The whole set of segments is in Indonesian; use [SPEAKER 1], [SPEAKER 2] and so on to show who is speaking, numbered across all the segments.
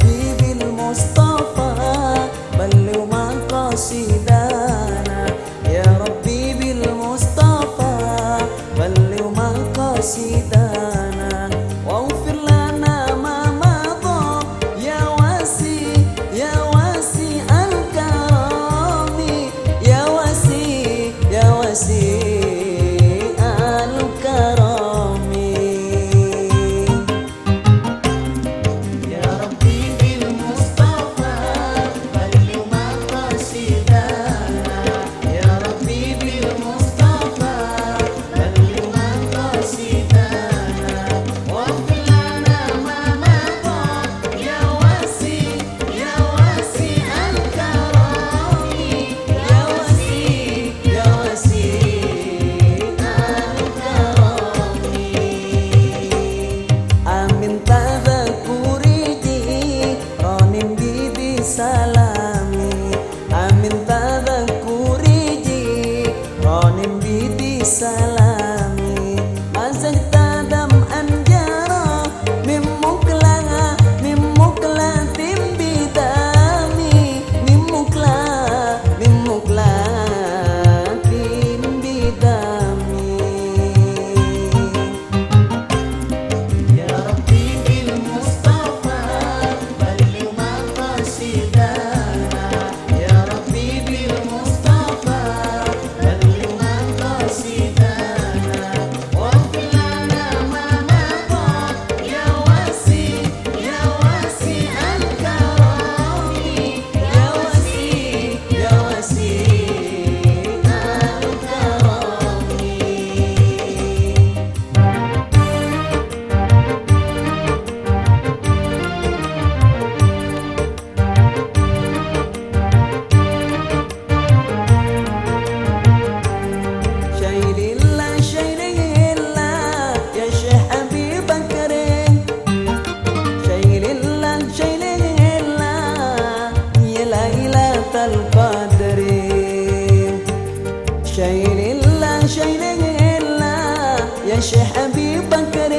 [SPEAKER 1] ربي بالمصطفى بلغ مقاصدنا، يا ربي بالمصطفى بلغ مقاصدنا، واغفر لنا ما مضى يا واسع يا واسع الكرم، يا واسع يا واسع salami, amin tadhkuriji ronim bidi salami, masih tadam anjara mimukla tim bidami, mimukla tim bidami. Ya Rabbi bil Mustafa baligh maqasidana, ya Rabbi bil Mustafa baligh maqasidana, waghfir lana ma mada ya wasi ya wasi al-karami, ya wasi ya wasi al-karami. Syailillah syailillah ya Syekh Abi Bakar, syailillah syailillah ya Lailatul Qadr, syailillah syailillah ya Syekh Abi Bakar,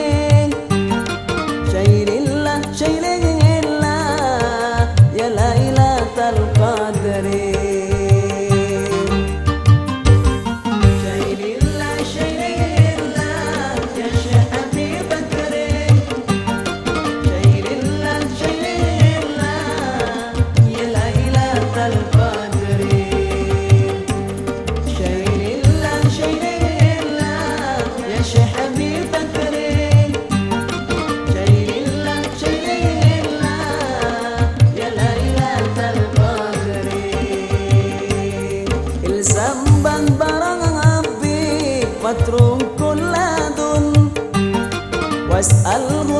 [SPEAKER 1] syailillah syailillah ya Lailatul Qadr. Ilzam barang Habib watruk kulladun was'alhu